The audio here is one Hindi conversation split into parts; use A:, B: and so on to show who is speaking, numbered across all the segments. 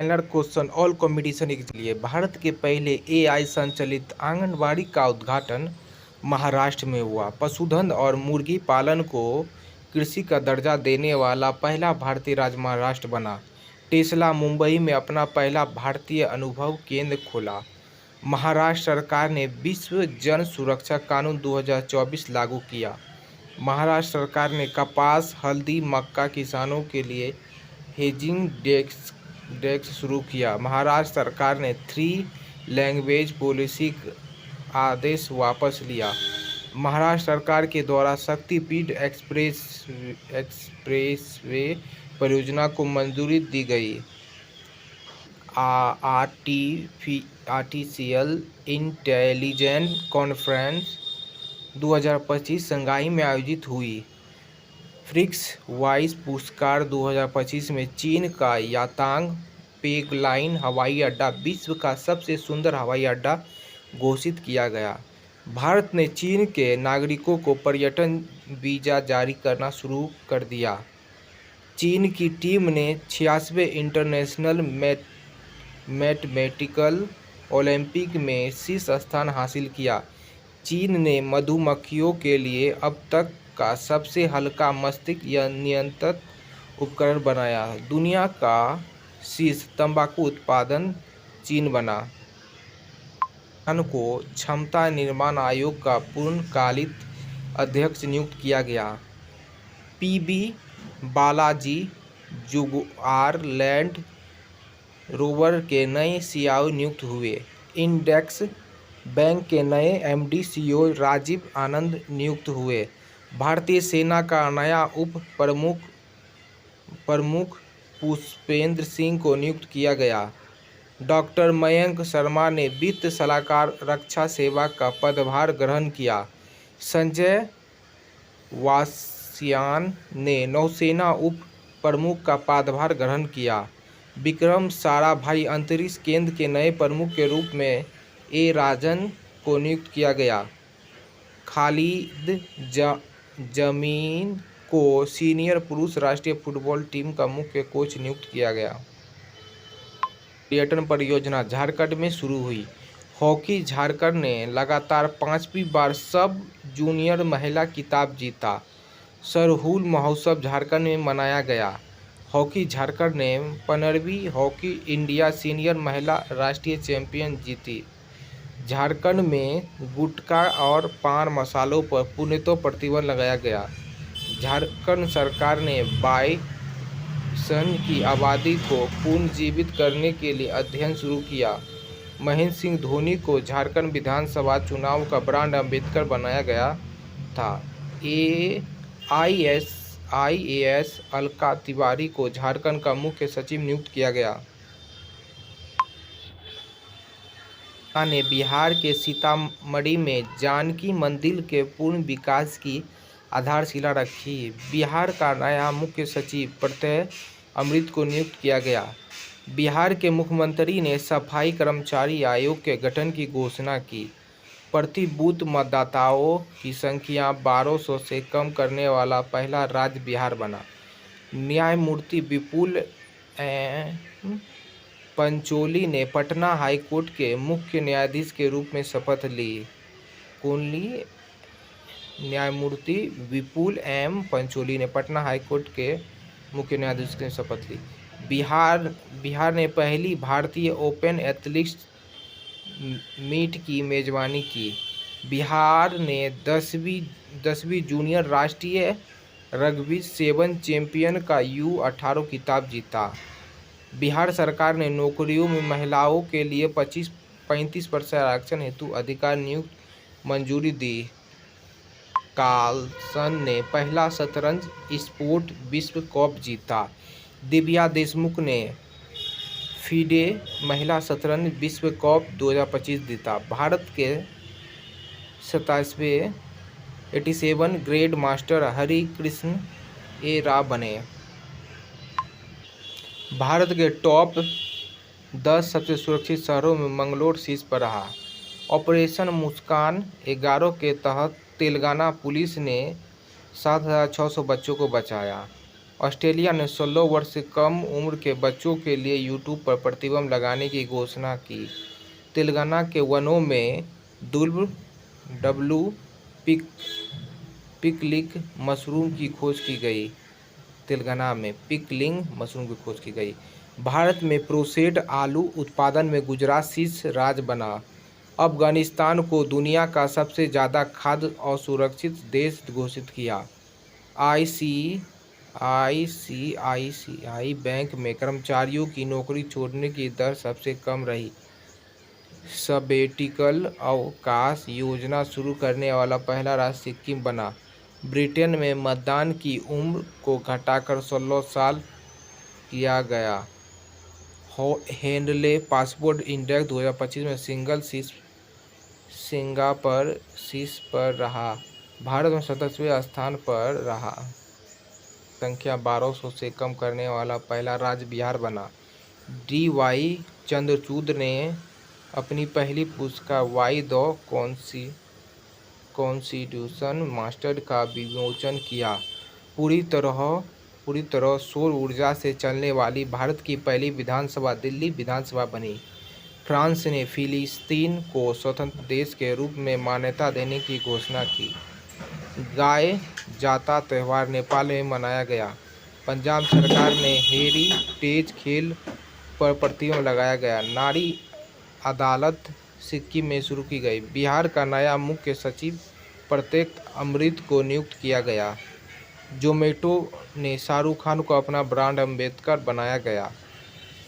A: फाइनल क्वेश्चन ऑल कंपटीशन के लिए भारत के पहले एआई संचालित आंगनबाड़ी का उद्घाटन महाराष्ट्र में हुआ। पशुधन और मुर्गी पालन को कृषि का दर्जा देने वाला पहला भारतीय राज्य महाराष्ट्र बना। टेस्ला मुंबई में अपना पहला भारतीय अनुभव केंद्र खोला। महाराष्ट्र सरकार ने विश्व जन सुरक्षा कानून 2024 लागू किया। महाराष्ट्र सरकार ने कपास, हल्दी, मक्का किसानों के लिए हेजिंग डेस्क शुरू किया। महाराष्ट्र सरकार ने 3 लैंग्वेज पॉलिसी आदेश वापस लिया। महाराष्ट्र सरकार के द्वारा शक्तिपीठ एक्सप्रेसवे परियोजना को मंजूरी दी गई। आर्टिफिशियल इंटेलिजेंस कॉन्फ्रेंस 2025 शंघाई में आयोजित हुई। फ्रिक्स वाइस पुरस्कार 2025 में चीन का यातांग पेगलाइन हवाई अड्डा विश्व का सबसे सुंदर हवाई अड्डा घोषित किया गया। भारत ने चीन के नागरिकों को पर्यटन वीज़ा जारी करना शुरू कर दिया। चीन की टीम ने 86वें इंटरनेशनल मैथमेटिकल ओलंपिक में शीर्ष स्थान हासिल किया। चीन ने मधुमक्खियों के लिए अब तक का सबसे हल्का मस्तिष्क नियंत्रित उपकरण बनाया। दुनिया का शीर्ष तंबाकू उत्पादन चीन बना। खान को क्षमता निर्माण आयोग का पूर्णकालिक अध्यक्ष नियुक्त किया गया। PB Balaji Jaguar Land Rover के नए सीईओ नियुक्त हुए। इंडेक्स बैंक के नए एमडी सीईओ राजीव आनंद नियुक्त हुए। भारतीय सेना का नया उप प्रमुख पुष्पेंद्र सिंह को नियुक्त किया गया। डॉक्टर मयंक शर्मा ने वित्त सलाहकार रक्षा सेवा का पदभार ग्रहण किया। संजय वासयान ने नौसेना उप प्रमुख का पदभार ग्रहण किया। विक्रम साराभाई अंतरिक्ष केंद्र के नए प्रमुख के रूप में ए राजन को नियुक्त किया गया। खालिद जमीन को सीनियर पुरुष राष्ट्रीय फुटबॉल टीम का मुख्य कोच नियुक्त किया गया। पर्यटन परियोजना झारखंड में शुरू हुई। हॉकी झारखंड ने लगातार 5वीं बार सब जूनियर महिला खिताब जीता। सरहुल महोत्सव झारखंड में मनाया गया। हॉकी झारखंड ने 15वीं हॉकी इंडिया सीनियर महिला राष्ट्रीय चैंपियन जीती। झारखंड में गुटखा और पान मसालों पर पूर्णतः प्रतिबंध लगाया गया। झारखंड सरकार ने बाइसन की आबादी को पुनर्जीवित करने के लिए अध्ययन शुरू किया। महेंद्र सिंह धोनी को झारखंड विधानसभा चुनाव का ब्रांड एम्बेसडर बनाया गया था। आईएएस अलका तिवारी को झारखंड का मुख्य सचिव नियुक्त किया गया। ने बिहार के सीतामढ़ी में जानकी मंदिर के पूर्ण विकास की आधारशिला रखी। बिहार का नया मुख्य सचिव प्रत्यय अमृत को नियुक्त किया गया। बिहार के मुख्यमंत्री ने सफाई कर्मचारी आयोग के गठन की घोषणा की। प्रति बूथ मतदाताओं की संख्या 1200 से कम करने वाला पहला राज्य बिहार बना। न्यायमूर्ति विपुल एम पंचोली ने पटना हाईकोर्ट के मुख्य न्यायाधीश के रूप में शपथ ली। कौन ली? न्यायमूर्ति विपुल एम पंचोली ने पटना हाईकोर्ट के मुख्य न्यायाधीश की शपथ ली। बिहार ने पहली भारतीय ओपन एथलेटिक्स मीट की मेजबानी की। बिहार ने 10वीं जूनियर राष्ट्रीय रग्बी 7 चैंपियन का U18 खिताब जीता। बिहार सरकार ने नौकरियों में महिलाओं के लिए 35% आरक्षण हेतु अधिकार नियुक्त मंजूरी दी। कार्लसन ने पहला शतरंज स्पोर्ट विश्व कप जीता। दिव्या देशमुख ने फीडे महिला शतरंज विश्व कप 2025 जीता। भारत के 87 ग्रेड मास्टर हरि कृष्ण ए राव बने। भारत के टॉप 10 सबसे सुरक्षित शहरों में मंगलोर शीर्ष पर रहा। ऑपरेशन मुस्कान 11 के तहत तेलंगाना पुलिस ने 7,600 बच्चों को बचाया। ऑस्ट्रेलिया ने 16 वर्ष से कम उम्र के बच्चों के लिए यूट्यूब पर प्रतिबंध लगाने की घोषणा की। तेलंगाना के वनों में दुर्लभ डब्लू पिकलिंग मशरूम की खोज की गई। तेलंगाना में पिकलिंग मशरूम की खोज की गई। भारत में प्रोसेस्ड आलू उत्पादन में गुजरात शीर्ष राज्य बना। अफगानिस्तान को दुनिया का सबसे ज़्यादा खाद्य असुरक्षित देश घोषित किया। आईसीआईसीआई बैंक में कर्मचारियों की नौकरी छोड़ने की दर सबसे कम रही। सबेटिकल अवकाश योजना शुरू करने वाला पहला राज्य सिक्किम बना। ब्रिटेन में मतदान की उम्र को घटाकर 16 साल किया गया। हेनले पासपोर्ट इंडेक्स 2025 में सिंगापुर शीर्ष पर रहा। भारत में 27वें स्थान पर रहा। संख्या 1200 से कम करने वाला पहला राज्य बिहार बना। डी.वाई. चंद्रचूड़ ने अपनी पहली पुस्तिका वाई द कॉन्स्टिट्यूशन मास्टर का विमोचन किया। पूरी तरह सौर ऊर्जा से चलने वाली भारत की पहली विधानसभा दिल्ली विधानसभा बनी। फ्रांस ने फिलिस्तीन को स्वतंत्र देश के रूप में मान्यता देने की घोषणा की। गाय जाता त्यौहार नेपाल में मनाया गया। पंजाब सरकार ने हेरिटेज खेल पर प्रतिबंध लगाया गया। नारी अदालत सिक्किम में शुरू की गई। बिहार का नया मुख्य सचिव प्रत्येक अमृत को नियुक्त किया गया। जोमेटो ने शाहरुख खान को अपना ब्रांड एम्बेसडर बनाया गया।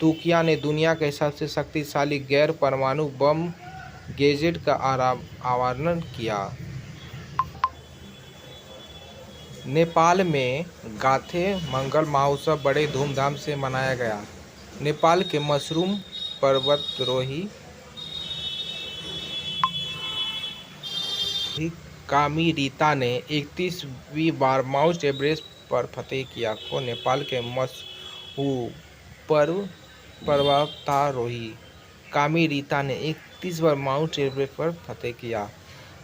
A: तुर्किया ने दुनिया के सबसे शक्तिशाली गैर परमाणु बम गैजेट का अनावरण किया। नेपाल में गाथे मंगल महोत्सव बड़े धूमधाम से मनाया गया। नेपाल के मशरूम पर्वतारोही कामी रीता ने 31वीं बार माउंट एवरेस्ट पर फतह किया। को नेपाल के मशहूर पर्वतारोही कामी रीता ने 31 बार माउंट एवरेस्ट पर फतह किया।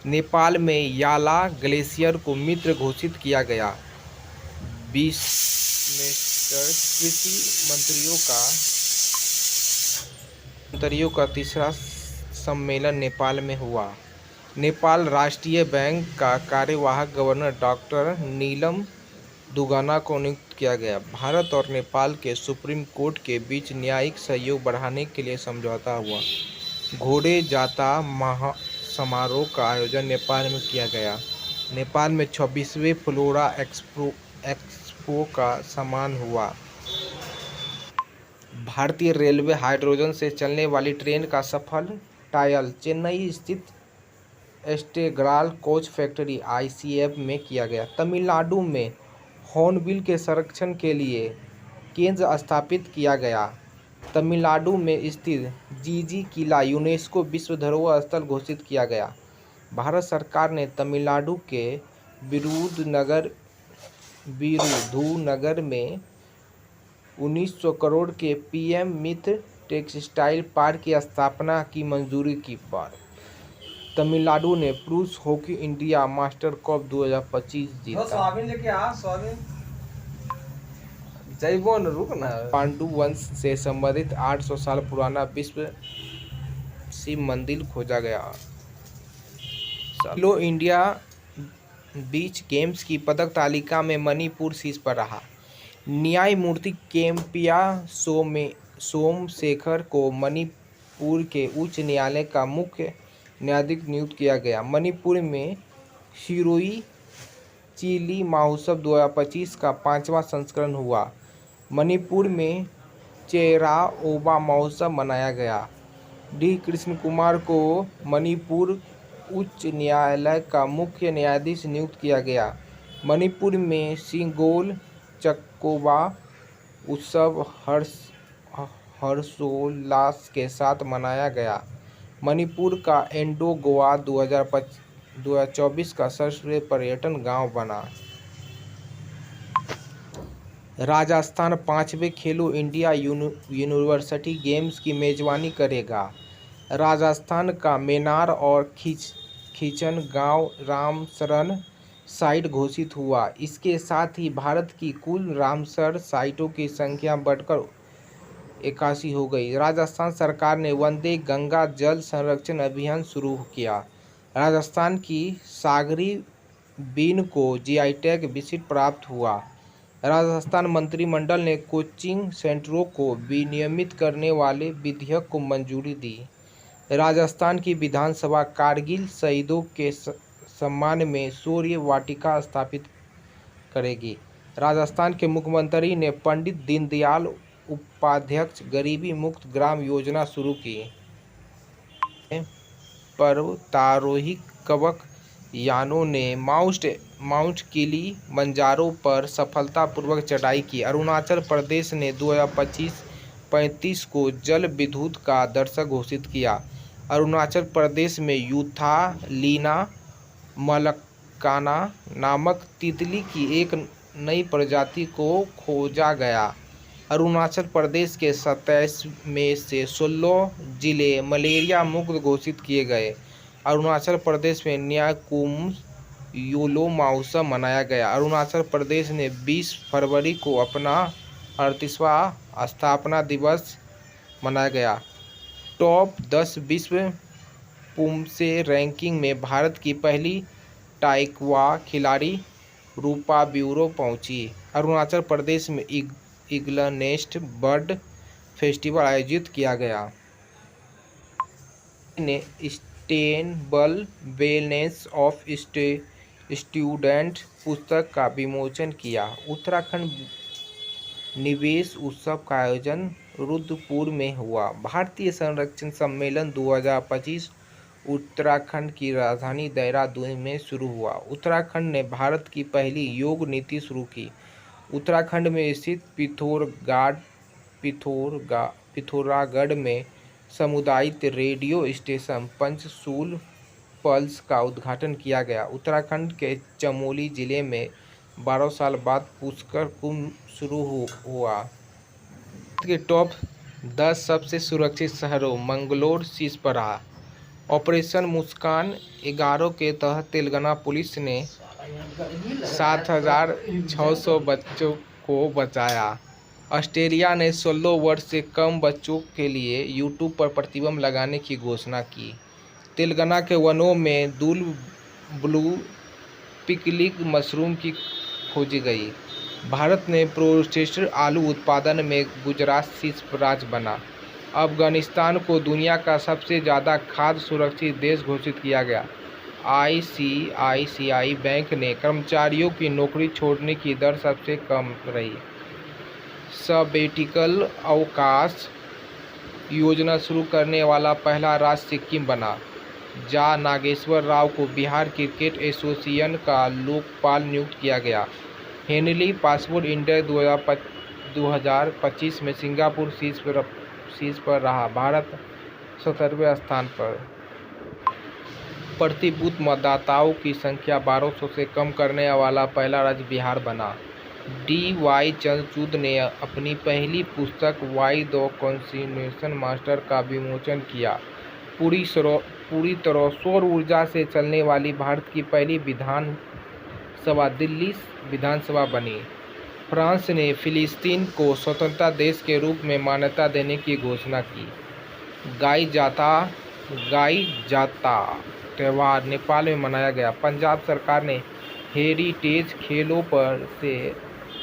A: नेपाल में याला ग्लेशियर को मित्र घोषित किया गया। कृषि मंत्रियों का तीसरा सम्मेलन नेपाल में हुआ। नेपाल राष्ट्रीय बैंक का कार्यवाहक गवर्नर डॉक्टर नीलम दुगाना को नियुक्त किया गया। भारत और नेपाल के सुप्रीम कोर्ट के बीच न्यायिक सहयोग बढ़ाने के लिए समझौता हुआ। घोड़े जाता समारोह का आयोजन नेपाल में किया गया। नेपाल में 26वें फ्लोरा एक्सपो का सम्मान हुआ। भारतीय रेलवे हाइड्रोजन से चलने वाली ट्रेन का सफल ट्रायल चेन्नई स्थित इंटेग्रल कोच फैक्ट्री (आईसीएफ) में किया गया। तमिलनाडु में हॉर्नबिल के संरक्षण के लिए केंद्र स्थापित किया गया। तमिलनाडु में स्थित जीजी किला यूनेस्को विश्व धरोहर स्थल घोषित किया गया। भारत सरकार ने तमिलनाडु के विरुधुनगर में 1900 करोड़ के पीएम मित्र टेक्सटाइल पार्क की स्थापना की मंजूरी की। तमिलनाडु ने पुरुष हॉकी इंडिया मास्टर कप 2025 जीता। पांडु वंश से संबंधित 800 साल पुराना विश्व शिव मंदिर खोजा गया। खेलो इंडिया बीच गेम्स की पदक तालिका में मणिपुर शीर्ष पर रहा। न्यायमूर्ति केम्पिया सोमशेखर को मणिपुर के उच्च न्यायालय का मुख्य न्यायाधीश नियुक्त किया गया। मणिपुर में शिरोई चिली महोत्सव 2025 का 5वां संस्करण हुआ। मणिपुर में चेरा ओबा महोत्सव मनाया गया। डी. कृष्ण कुमार को मणिपुर उच्च न्यायालय का मुख्य न्यायाधीश नियुक्त किया गया। मणिपुर में सिंगोल चक्कोबा उत्सव हर्षोल्लास के साथ मनाया गया। मणिपुर का एंडो गोवा 2024 का सर्वश्रेष्ठ पर्यटन गांव बना। राजस्थान 5वें खेलो इंडिया यूनिवर्सिटी गेम्स की मेजबानी करेगा। राजस्थान का मेनार और खीचन गांव रामशरण साइट घोषित हुआ। इसके साथ ही भारत की कुल रामसर साइटों की संख्या बढ़कर 81 हो गई। राजस्थान सरकार ने वंदे गंगा जल संरक्षण अभियान शुरू किया। राजस्थान की सागरी बीन को जीआई टैग विशिष्ट प्राप्त हुआ। राजस्थान मंत्रिमंडल ने कोचिंग सेंटरों को विनियमित करने वाले विधेयक को मंजूरी दी। राजस्थान की विधानसभा कारगिल शहीदों के सम्मान में शौर्य वाटिका स्थापित करेगी। राजस्थान के मुख्यमंत्री ने पंडित दीनदयाल उपाध्याय गरीबी मुक्त ग्राम योजना शुरू की। पर्वतारोही कवक यानों ने माउंट किलिमंजारो पर सफलतापूर्वक चढ़ाई की। अरुणाचल प्रदेश ने 2025-35 को जल विद्युत का दशक घोषित किया। अरुणाचल प्रदेश में यूथालीना मलकाना नामक तितली की एक नई प्रजाति को खोजा गया। अरुणाचल प्रदेश के 27 में से 16 जिले मलेरिया मुक्त घोषित किए गए। अरुणाचल प्रदेश में न्याकुम योलो महोत्सव मनाया गया। अरुणाचल प्रदेश ने 20 फरवरी को अपना 38वां स्थापना दिवस मनाया गया। टॉप 10 विश्व पुमसे रैंकिंग में भारत की पहली ताइक्वा खिलाड़ी रूपा ब्यूरो पहुंची। अरुणाचल प्रदेश में ईगलनेस्ट बर्ड फेस्टिवल आयोजित किया गया। ने सस्टेनेबल वेलनेस ऑफ स्टूडेंट पुस्तक का विमोचन किया। उत्तराखंड निवेश उत्सव का आयोजन रुद्रपुर में हुआ। भारतीय संरक्षण सम्मेलन 2025 उत्तराखंड की राजधानी देहरादून में शुरू हुआ। उत्तराखंड ने भारत की पहली योग नीति शुरू की। उत्तराखंड में स्थित पिथौरागढ़ में सामुदायिक रेडियो स्टेशन पंचशूल पल्स का उद्घाटन किया गया। उत्तराखंड के चमोली जिले में 12 साल बाद पुष्कर कुंभ शुरू हुआ। के टॉप 10 सबसे सुरक्षित शहरों मंगलोर शीर्ष पर रहा। ऑपरेशन मुस्कान 11 के तहत तेलंगाना पुलिस ने 7,600 बच्चों को बचाया। ऑस्ट्रेलिया ने 16 वर्ष से कम बच्चों के लिए यूट्यूब पर प्रतिबंध लगाने की घोषणा की। तेलंगाना के वनों में ब्लू पिकलिक मशरूम की खोजी गई। भारत ने प्रोसेस्ड आलू उत्पादन में गुजरात शीर्ष राज्य बना। अफगानिस्तान को दुनिया का सबसे ज़्यादा खाद्य सुरक्षित देश घोषित किया गया। आईसीआईसीआई बैंक ने कर्मचारियों की नौकरी छोड़ने की दर सबसे कम रही। सबेटिकल अवकाश योजना शुरू करने वाला पहला राज्य सिक्किम बना। जा नागेश्वर राव को बिहार क्रिकेट एसोसिएशन का लोकपाल नियुक्त किया गया। हेनली पासपोर्ट इंडेक्स 2025 में सिंगापुर शीर्ष पर रहा। भारत 17वें स्थान पर। प्रतिबूत मतदाताओं की संख्या 1200 से कम करने वाला पहला राज्य बिहार बना। डी.वाई. चंद्रचूड़ ने अपनी पहली पुस्तक वाई द कॉन्स्टिट्यूशन मास्टर का विमोचन किया। पूरी तरह सौर ऊर्जा से चलने वाली भारत की पहली विधानसभा दिल्ली विधानसभा बनी। फ्रांस ने फिलिस्तीन को स्वतंत्र देश के रूप में मान्यता देने की घोषणा की। गाई जाता त्यौहार नेपाल में मनाया गया। पंजाब सरकार ने हेरिटेज खेलों पर से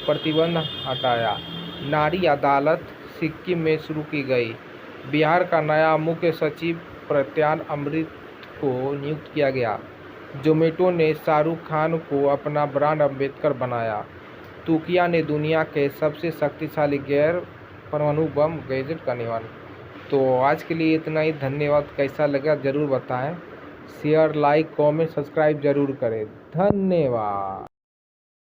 A: प्रतिबंध हटाया। नारी अदालत सिक्किम में शुरू की गई। बिहार का नया मुख्य सचिव प्रत्यान अमृत को नियुक्त किया गया। जोमेटो ने शाहरुख खान को अपना ब्रांड अम्बेडकर बनाया। तुर्किया ने दुनिया के सबसे शक्तिशाली गैर परमाणु बम गैजेट का निर्माण। तो आज के लिए इतना ही। धन्यवाद। कैसा लगा ज़रूर बताएं। शेयर, लाइक, कमेंट, सब्सक्राइब जरूर करें। धन्यवाद।